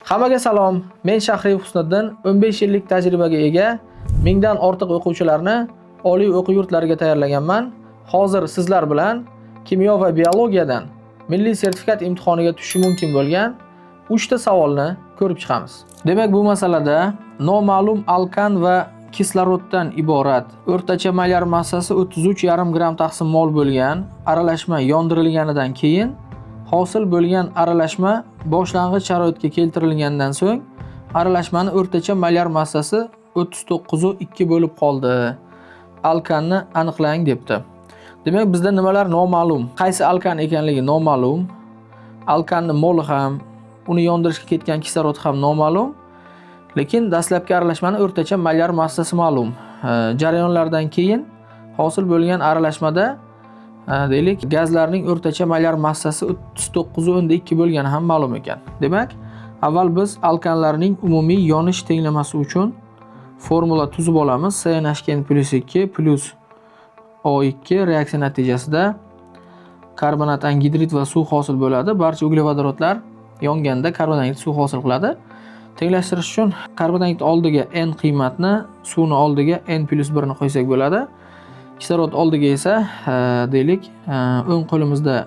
Hammaga salom. Men Shahriy Husniddin, 15 yillik tajribaga ega, mingdan ortiq o'quvchilarni oliy o'quv yurtlariga tayyorlaganman. Hozir sizlar bilan kimyo va biologiyadan milliy sertifikat imtihoniga tushishi mumkin bo'lgan 3 ta savolni ko'rib chiqamiz. Demak, bu masalada noma'lum alkan va kisloroddan iborat o'rtacha molar massasi 33,5 gram taqsim mol bo'lgan aralashma yondirilganidan keyin hosil bo'lgan aralashma boshlang'ich sharoitga keltirilgandan so'ng aralashmani o'rtacha molar massasi 39,2 bo'lib qoldi. Alkanni aniqlang debdi. Demak, bizda nimalar noma'lum? Qaysi alkan ekanligi noma'lum. Alkanning moli ham, uni yondirishga ketgan kislorod ham noma'lum. Lekin dastlabki aralashmani o'rtacha molar massasi ma'lum. Jarayonlardan keyin hosil bo'lgan aralashmada deylik gazlarning o'rtacha molar massasi 39,2 bo'lgani ham ma'lum ekan. Demak, avval biz alkanlarning umumiy yonish tenglamasi uchun formula tuzib olamiz. CnH2+ plus O2 reaksiya natijasida karbonat angidrid va suv hosil bo'ladi. Barcha uglevodorodlar yonganda karbonat suv hosil qiladi. Tenglashtirish uchun karbonat oldiga n qiymatni, suvni oldiga n+1 ni qo'ysak bo'ladi. Kislorod oldiga esa deylik o'ng qo'limizda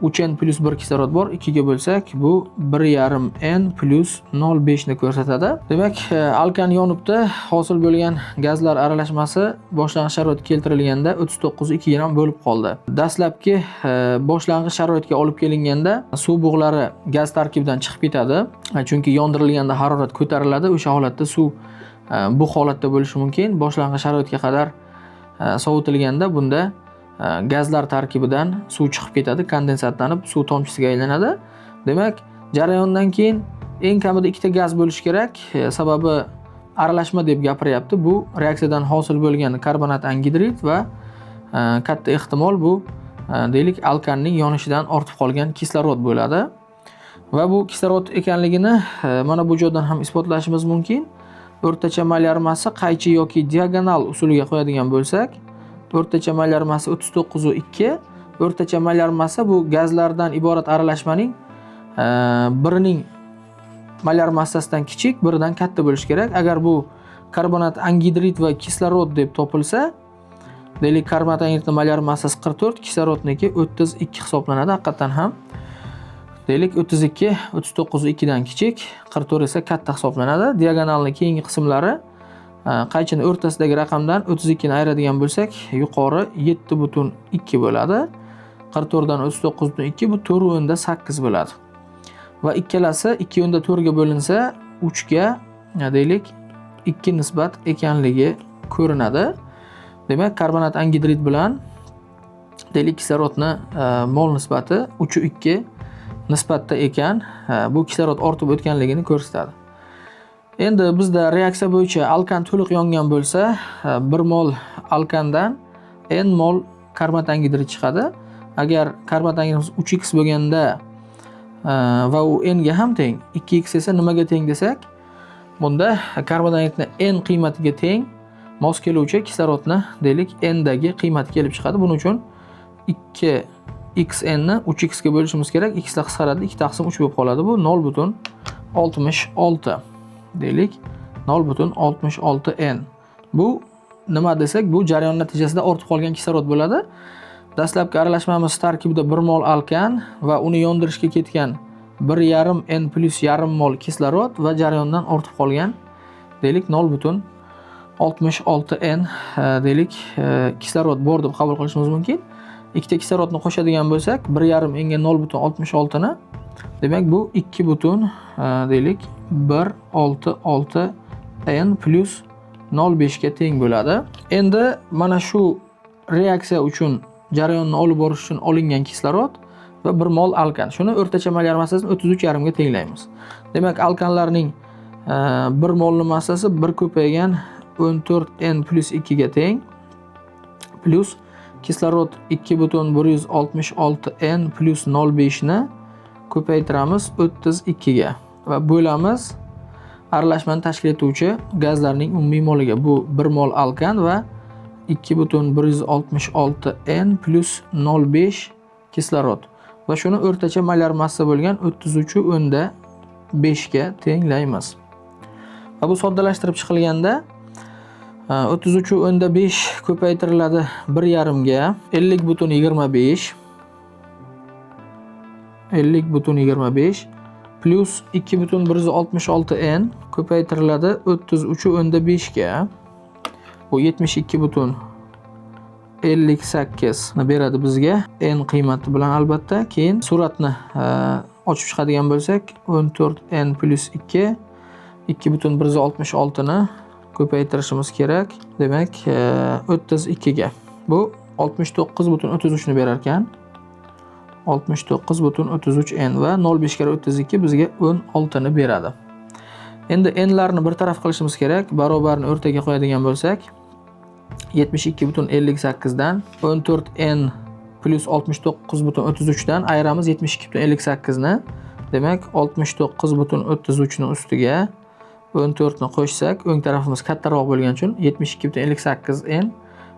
3n+1 kislorod bor. 2 ga bo'lsak bu 1,5n plus 0,5 ni ko'rsatadi. Demak, alkan yonibdi. Hosil bo'lgan gazlar aralashmasi boshlang'ich sharoitga keltirilganda 39,2 gram bo'lib qoldi. Dastlabki boshlang'ich sharoitga olib kelinganda suv bug'lari gaz tarkibidan chiqib ketadi. Chunki yondirilganda harorat ko'tariladi. O'sha holatda suv bu holatda bo'lishi mumkin. Boshlang'ich sharoitga qadar sovutilganda bunda gazlar tarkibidan suv chiqib ketadi, kondensatlanib suv tomchisiga aylanadi. Demak, jarayondan keyin eng kamida 2 ta gaz bo'lishi kerak. Sababi aralashma deb gapiryapti. Bu reaksiyadan hosil bo'lgan karbonat angidrid va katta ehtimol bu deylik alkanning yonishidan ortib qolgan kislorod bo'ladi. Va bu kislorod ekanligini mana bu joydan ham isbotlashimiz mumkin. O'rtacha molar massa qaychi yoki diagonal usuliga qo'yadigan bo'lsak, o'rtacha molar massa 39,2. O'rtacha molar massa bu gazlardan iborat aralashmaning birining molar massasidan kichik, biridan katta bo'lishi kerak. Agar bu karbonat angidrid va kislorod deb topilsa, deylik karbonat angidridning molar massasi 44, kislorodniki 32 hisoblanadi. Haqiqatan ham deylik 32 39,2 dan kichik, 44 esa katta hisoblanadi. Diagonalning keyingi qismlari qaychini o'rtasidagi raqamdan 32 ni ayiradigan bo'lsak, yuqori 7,2 bo'ladi. 44 dan 39,2 bu 4,8 bo'ladi. Va ikkalasi 2,4 ga bo'linsa 3 ga deylik 2 nisbat ekanligi ko'rinadi. Demak, karbonat angidrid bilan deylik kislorodni mol nisbati 3:2 nisbatda ekan, bu kislorod ortib o'tganligini ko'rsatadi. Endi bizda reaksiya bo'yicha alkan to'liq yongan bo'lsa, 1 mol alkandan n mol karbonat angidrid chiqadi. Agar karbonat angidrid 3x bo'lganda va u n ga ham teng, 2x esa nimaga teng desak, bunda karbonat angidridni n qiymatiga teng mos keluvchi kislorodni deylik n dagi qiymati kelib chiqadi. Buning uchun 2xn ni 3x ga bo'lishimiz kerak. X lar qisqaradi, 2 taqsim 3 bo'lib qoladi. Bu 0,66 deylik 0,66n. Bu nima desak, bu jarayon natijasida ortib qolgan kislorod bo'ladi. Dastlabki aralashmamiz tarkibida 1 mol alkan va uni yondirishga ketgan 1,5n plus yarim mol kislorod va jarayondan ortib qolgan deylik 0,66n deylik kislorod bor deb qabul qilishimiz mumkin. Ikkita kislorodni qo'shadigan bo'lsak, 1,5 n ga 0,66 ni, demak bu 2 deylik 166 n plus 0,5 ga teng bo'ladi. Endi mana shu reaksiya uchun jarayonni olib borish uchun olingan kislorod va 1 mol alkan. Shuni o'rtacha molar massasini 33,5 ga tenglaymiz. Demak, alkanlarning 1 molning massasi 1 ko'paygan 14n plus 2 ga teng plus kislorod 2,166n plus 0,5 ni ko'paytiramiz 32 ga va bo'lamiz aralashmani tashkil etuvchi gazlarning umumiy moliga. Bu 1 mol alkan va 2,166n plus 0,5 kislorod va shuni o'rtacha molar massa bo'lgan 33,10 5 ga tenglaymiz. Va bu soddalashtirib chiqilganda 33/5 ko'paytiriladi 1,5 ga 50,25 50,25 plus 2,166 n ko'paytiriladi 33/5 ga. Bu 72,58 ni beradi bizga n qiymati bilan albatta. Keyin suratni ochib chiqadigan bo'lsak 14n plus 2 2,166 ni ko'paytirishimiz kerak. Demak 32 ga. Bu 69,33 ni berar ekan. 69,33 n va 0,5 kara 32 bizga 16 ni beradi. Endi n larni bir taraf qilishimiz kerak. Barobarni o'rtaga qo'yadigan bo'lsak 72,58 dan 14n plus 69,33 dan ayiramiz 72,58 ni. Demak 69,33 ni ustiga 14 ni qo'shsak, o'ng tarafimiz kattaroq bo'lgani uchun 72,58 n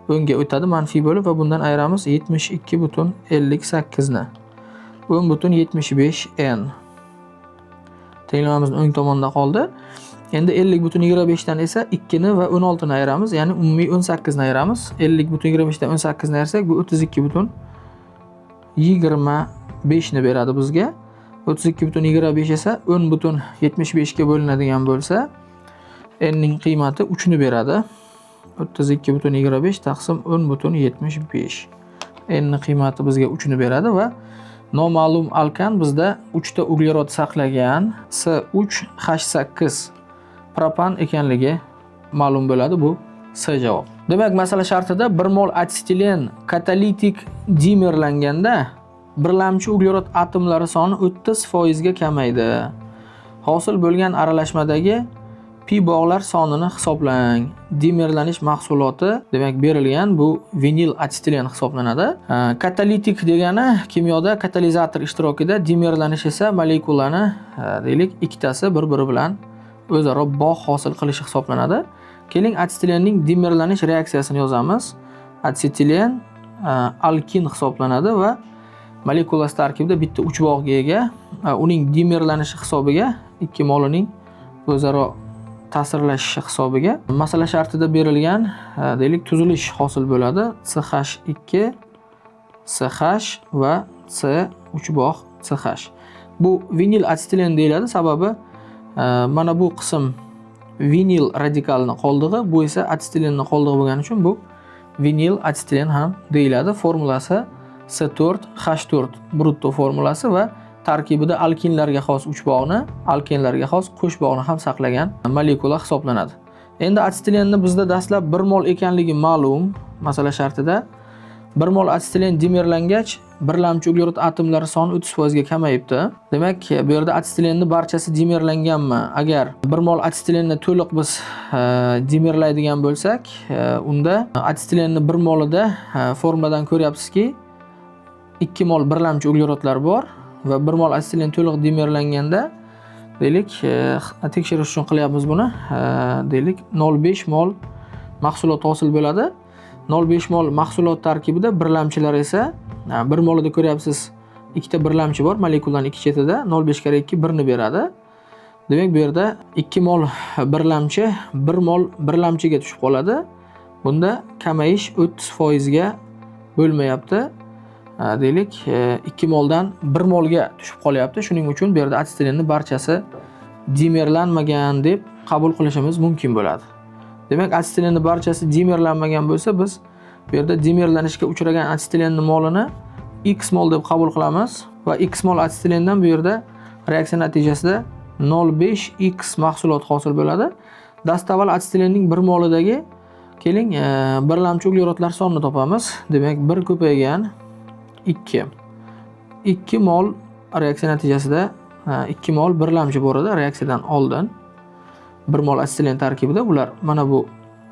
o'ngga o'tadi manfiy bo'lib va bundan ayiramiz 72,58 ni. 10,75 n. Tenglamamiz o'ng tomonda qoldi. Endi 50,25 dan esa 2 ni va 16 ni ayiramiz, ya'ni umumiy 18 ni ayiramiz. 50,25 dan 18 ni ayirsak, bu 32,25 ni beradi bizga. 32,25 esa 10,75 ga bo'linadigan bo'lsa, n ning qiymati 3 ni beradi. 32,25 taqsim 10,75. N ning qiymati bizga 3 ni beradi va noma'lum alkan bizda 3 ta uglerod saqlagan S3H8 propan ekanligi ma'lum bo'ladi. Bu S javob. Demak, masala shartida 1 mol atsetilen katalitik dimerlanganda birlamchi uglerod atomlari soni 30% ga kamaydi. Hosil bo'lgan aralashmadagi pi bog'lar sonini hisoblang. Dimerlanish mahsuloti demak berilgan, bu vinil atsetilen hisoblanadi. Katalitik degani kimyoda katalizator ishtirokida, dimerlanish esa molekulani deylik ikkitasi bir-biri bilan o'zaro bog' hosil qilishi hisoblanadi. Keling, atsetilenning dimerlanish reaksiyasini yozamiz. Atsetilen alkin hisoblanadi va molekulasi tarkibida bitta 3 bog'ga ega. Uning dimerlanishi hisobiga 2 molining o'zaro ta'sirlashishi hisobiga masala shartida berilgan deylik tuzilish hosil bo'ladi. CH2 CH va C3 bog' CH. Bu vinil atsetilen deyiladi, sababi mana bu qism vinil radikalini qoldig'i, bu esa atsetilenning qoldig'i bo'lgani uchun bu vinil atsetilen ham deyiladi. Formulasi C4H4 brutto formulasi va tarkibida alkinlarga xos 3 bog'ni, alkenlarga xos qo'sh bog'ni ham saqlagan molekula hisoblanadi. Endi atsetilenni bizda dastlab 1 mol ekanligi ma'lum. Masala shartida 1 mol atsetilen dimerlangach birlamchi uglerod atomlari soni 30% ga kamayibdi. Demak, bu yerda atsetilenning barchasi dimerlanganmi? Agar 1 mol atsetilenni to'liq biz dimerlaydigan bo'lsak, unda atsetilenning 1 molida formadan ko'ryapsizki 2 mol birlamchi uglerodlar bor va 1 mol atsetilen to'liq dimerlanganda deylik, tekshirish uchun qilyapmiz buni. Deylik 0,5 mol mahsulot hosil bo'ladi. 0,5 mol mahsulot tarkibida birlamchilar esa 1 molida ko'ryapsiz, ikkita birlamchi bor, molekulaning ikki chetida 0,5 kara 2 1 ni beradi. Demak, bu yerda 2 mol birlamchi 1 mol birlamchiga tushib qoladi. Bunda kamayish 30% ga bo'lmayapti. Deylik 2 moldan 1 molga tushib qolyapti. Shuning uchun bu yerda atsetilenning barchasi dimerlanmagan deb qabul qilishimiz mumkin bo'ladi. Demak, atsetilenning barchasi dimerlanmagan bo'lsa, biz bu yerda dimerlanishga uchragan atsetilenning molini X mol deb qabul qilamiz va X mol atsetilendan bu yerda reaksiya natijasida 0,5 X mahsulot hosil bo'ladi. Dastavval atsetilenning 1 molidagi keling birlamchi uglerodlar sonini topamiz. Demak, 1 ko'paygan 2. 2 mol reaksiya natijasida 2 mol birlamchi bor edi reaksiyadan oldin. 1 mol atsetilen tarkibida ular mana bu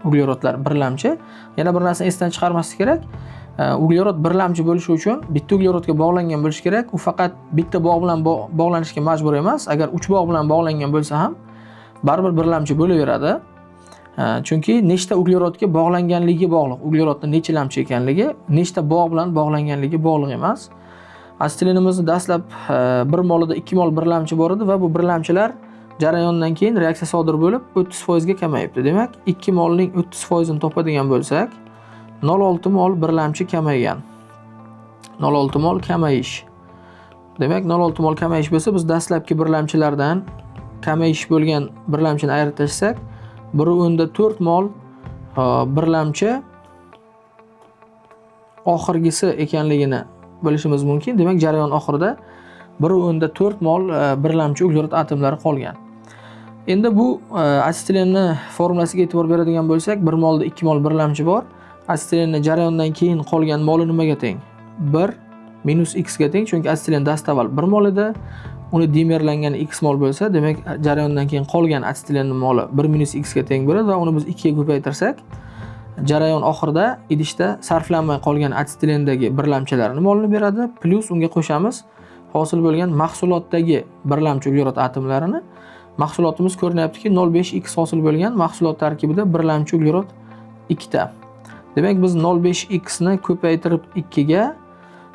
uglerodlar birlamchi. Yana bir narsani esdan chiqarmaslik kerak. Uglerod birlamchi bo'lishi uchun bitta uglerodga bog'langan bo'lishi kerak. U faqat bitta bog' bilan bog'lanishga majbur emas. Agar 3 bog' bilan bog'langan bo'lsa ham baribir birlamchi bo'laveradi. Chunki nechta uglerodga bog'langanligi bog'liq. Uglerodning necha lamchi ekanligi, nechta bog' bilan bog'langanligi bog'liq emas. Asetilnimizni dastlab 1 molida 2 mol birlamchi bor edi va bu birlamchilar jarayondan keyin reaksiya sodir bo'lib 30% ga kamayibdi. Demak, 2 molning 30% ni topadigan bo'lsak, 0,6 mol birlamchi kamaygan. 0,6 mol kamayish. Demak, 0,6 mol kamayish bo'lsa, biz dastlabki birlamchilardan kamayish bo'lgan birlamchini ayirib tashlasak, 1/4 mol birlamchi oxirgisi ekanligini bilishimiz mumkin. Demak, jarayon oxirida 1/4 mol birlamchi uglerod atomlari qolgan. Endi bu asetilenni formulasiga e'tibor beradigan bo'lsak, 1 molda 2 mol birlamchi bor. Asetilenni jarayondan keyin qolgan moli nimaga teng? 1 minus x ga teng, chunki asetilen dastavval 1 mol edi. Uni dimerlangani x mol bo'lsa, demak jarayondan keyin qolgan asetilenning moli 1 minus x ga teng bo'ladi va uni biz 2 ga ko'paytirsak, jarayon oxirida idishda sarflanmay qolgan asetilendagi birlamchalarning molini beradi, plus unga qo'shamiz hosil bo'lgan mahsulotdagi birlamchi uglerod atomlarini. Mahsulotimiz ko'rinyaptiki 0,5x hosil bo'lgan mahsulot tarkibida birlamchi uglerod 2 ta. Demak, biz 0,5x ni ko'paytirib 2 ga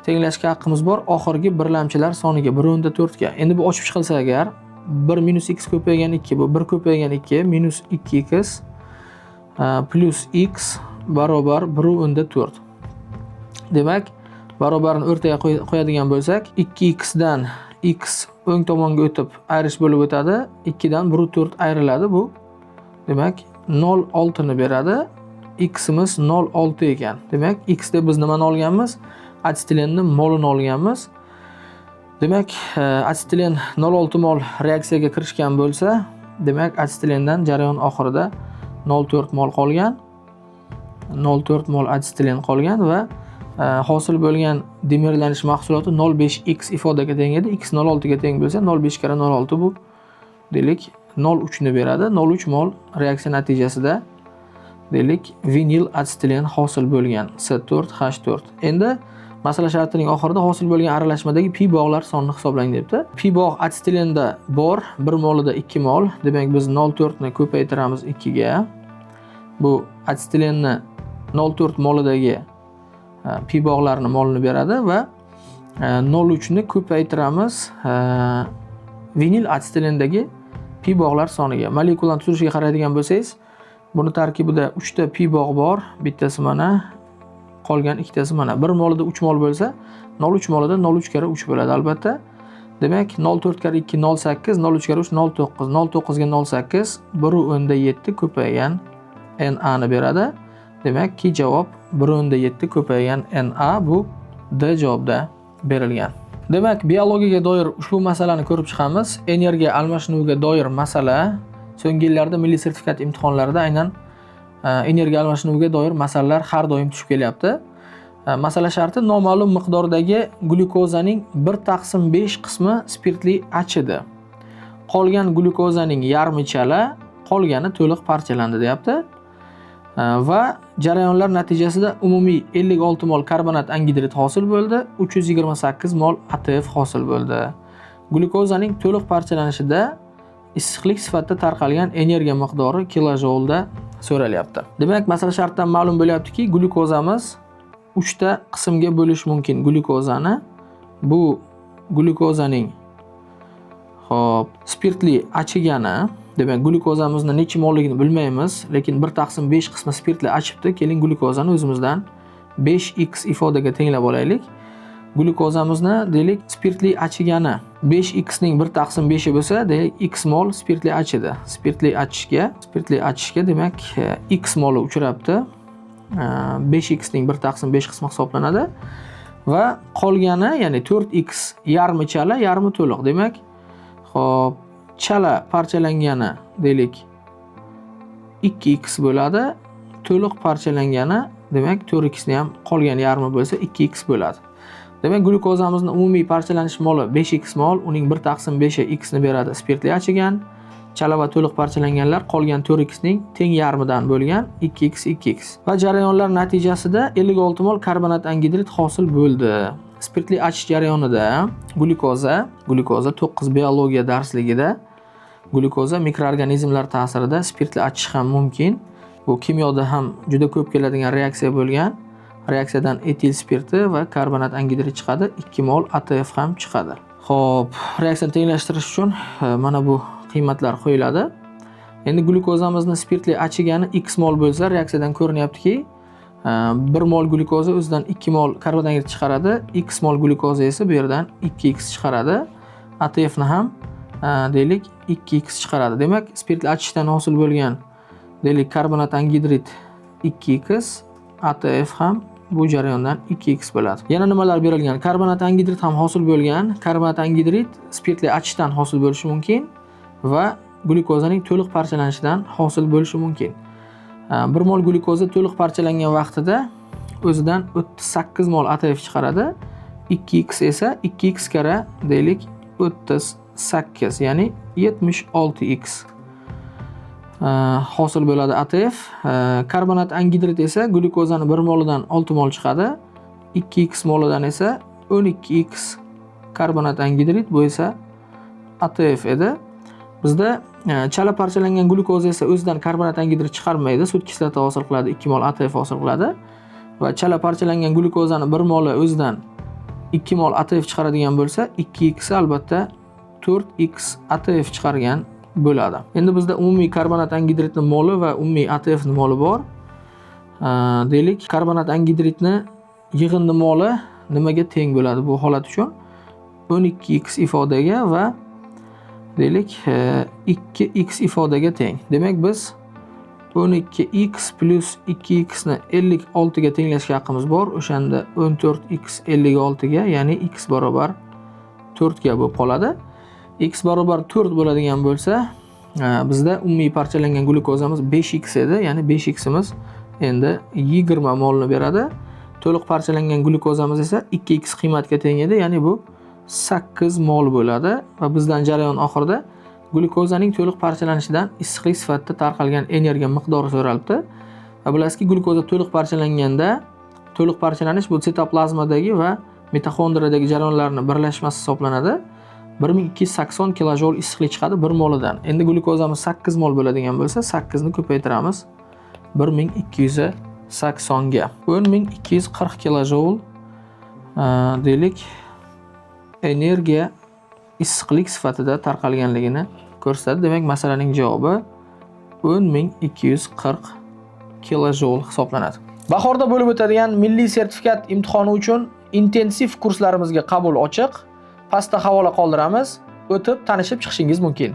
tenglashga haqqimiz bor oxirgi birlamchilar soniga 1/4 ga. Endi bu ochib chiqilsa agar 1 minus x ko'paygan 2 bu 1 ko'paygan 2 minus 2x plus x barobar 1/4. Demak, barobarni o'rtaga qo'yadigan bo'lsak, 2x dan x o'ng tomonga o'tib ayirish bo'lib o'tadi. 2 dan 1/4 ayriladi bu. Demak, 0,6 ni beradi. X'imiz 0,6 ekan. Demak, x deb biz nimani olganmiz? Asetilenni molini olganmiz. Demak, asetilen 0,6 mol reaksiyaga kirishgan bo'lsa, demak asetilendan jarayon oxirida 0,4 mol qolgan. 0,4 mol asetilen qolgan va hosil bo'lgan dimerlanish mahsuloti 0,5x ifodaga teng edi. X 0,6 ga teng bo'lsa, 0,5 kara 0,6 bu deylik 0,3 ni beradi. 0,3 mol reaksiya natijasida deylik vinil asetilen hosil bo'lgan C4H4. Endi masala shartining oxirida hosil bo'lgan aralashmadagi pi bog'lar sonini hisoblang debdi. Pi bog' asetilenda bor, 1 molida 2 mol. Demak, biz 0,4 ni ko'paytiramiz 2 ga. Bu asetilenni 0,4 molidagi pi bog'larning molini beradi va 0,3 ni ko'paytiramiz vinil asetilendagi pi bog'lar soniga. Molekulaning tuzilishiga qaraydigan bo'lsangiz, buni tarkibida 3 ta pi bog' bor. Bittasi mana, qolgan ikkitasi mana. 1 molida 3 mol bo'lsa, 0,3 molida 0,3 kara 3 bo'ladi albatta. Demak, 0,4 kara 2 0,8, 0,3 kara 3 0,9. 0,9 ga 0,8 1/7 ko'paygan Na ni beradi. Demak, ki javob 1/7 ko'paygan Na bu D javobda berilgan. Demak, biologiyaga doir ushbu masalani ko'rib chiqamiz. Energiya almashinuviga doir masala so'nggi yillarda milliy sertifikat imtihonlarida aynan energiya almashinuviga doir masalalar har doim tushib kelyapti. Masala sharti noma'lum miqdordagi glyukozaning 1/5 qismi spirtli achidir. Qolgan glyukozaning yarmi chala, qolgani to'liq parchalandi deyapti. Va jarayonlar natijasida umumiy 56 mol karbonat angidrid hosil bo'ldi, 328 mol ATF hosil bo'ldi. Glyukozaning to'liq parchalanishida issiqlik sifatida tarqalgan energiya miqdori kilojulda so'ralyapti. Demak, masala shartdan ma'lum bo'lyaptiki, glyukozamiz 3 ta qismga bo'lish mumkin glyukozani. Bu glyukozaning spirtli achigani, demak, glyukozamizni necha molligini bilmaymiz, lekin 1/5 qismi spirtli achibdi. Keling, glyukozani o'zimizdan 5x ifodaga tenglab olaylik. Glyukozamizni deylik spirtli achigani 5x ning 1/5 bo'lsa, deylik x mol spirtli achidi. Spirtli achishga demak x moli uchrabdi. 5x ning 1/5 qismi hisoblanadi va qolgani, ya'ni 4x yarmi chala, yarmi to'liq. Demak, xo'p, chala parchalangani deylik 2x bo'ladi. To'liq parchalangani demak 4x ni ham qolgan yarmi bo'lsa 2x bo'ladi. Demak, glyukozamizning umumiy parchalanish moli 5x mol, uning 1/5 x ni beradi spirtli achigan. Chala va to'liq parchalanganlar qolgan 4x ning teng yarmidan bo'lgan 2x. Va jarayonlar natijasida 56 mol karbonat angidrid hosil bo'ldi. Spirtli achish jarayonida glyukoza 9 biologiya darsligida glyukoza mikroorganizmlar ta'sirida spirtli achish ham mumkin. Bu kimyoda ham juda ko'p keladigan reaksiya bo'lgan. reaksiyadan etil spirti va karbonat angidrid chiqadi, 2 mol ATF ham chiqadi. Xo'p, reaksiyani tenglashtirish uchun mana bu qiymatlar qo'yiladi. Endi glyukozamizni spirtli achigani x mol bo'lsa, reaksiyadan ko'rinyaptiki, 1 mol glyukoza o'zidan 2 mol karbonat angidrid chiqaradi, x mol glyukoza esa bu yerdan 2x chiqaradi. ATF ni ham deylik 2x chiqaradi. Demak, spirtli achishdan hosil bo'lgan deylik karbonat angidrid 2x, ATF ham bu jarayondan 2x bo'ladi. Yana nimalar berilgan? Karbonat angidrid ham hosil bo'lgan. Karbonat angidrid spirtli achishdan hosil bo'lishi mumkin va glyukozaning to'liq parchalanishidan hosil bo'lishi mumkin. 1 mol glyukoza to'liq parchalangan vaqtida o'zidan 38 mol ATF chiqaradi. 2x esa 2x kara deylik 38, ya'ni 76x hosil bo'ladi ATF. Karbonat angidrid esa glyukozani 1 molidan 6 mol chiqadi. 2x molidan esa 12x karbonat angidrid, bu esa ATF edi. Bizda chala parchalangan glyukoza esa o'zidan karbonat angidrid chiqarmaydi, sut kislota hosil qiladi, 2 mol ATF hosil qiladi va chala parchalangan glyukozani 1 moli o'zidan 2 mol ATF chiqaradigan bo'lsa, 2x albatta 4x ATF chiqargan bo'ladi. Endi bizda umumiy karbonat angidridning moli va umumiy ATF ning moli bor. Deylik, karbonat angidridni yig'indi moli nimaga teng bo'ladi bu holat uchun? 12x ifodaga va deylik 2x ifodaga teng. Demak, biz 12x plus 2x ni 56 ga tenglashga haqqimiz bor. O'shanda 14x 56 ga, ya'ni x barobar 4 ga bo'lib qoladi. X barobar 4 bo'ladigan bo'lsa, bizda umumiy parchalangan glyukozamiz 5x edi, ya'ni 5ximiz endi 20 molni beradi. To'liq parchalangan glyukozamiz esa 2x qiymatga teng edi, ya'ni bu 8 mol bo'ladi va bizdan jarayon oxirida glyukozaning to'liq parchalanishidan issiqlik sifatida tarqalgan energiya miqdori so'ralibdi. Va bilasizki, glyukoza to'liq parchalanganda, to'liq parchalanish bu sitoplazmadagi va mitoxondriyadagi jarayonlarning birlashmasi hisoblanadi. 1280 kilojol issiqlik chiqadi 1 molidan. Endi glyukozamiz 8 mol bo'ladigan bo'lsa, 8 ni ko'paytiramiz 1280 ga. 10240 kilojol deylik energiya issiqlik sifatida tarqalganligini ko'rsatadi. Demak, masalaning javobi 10240 kilojol hisoblanadi. Bahorda bo'lib o'tadigan milliy sertifikat imtihoni uchun intensiv kurslarimizga qabul ochiq. Pastda havola qoldiramiz. O'tib tanishib chiqishingiz mumkin.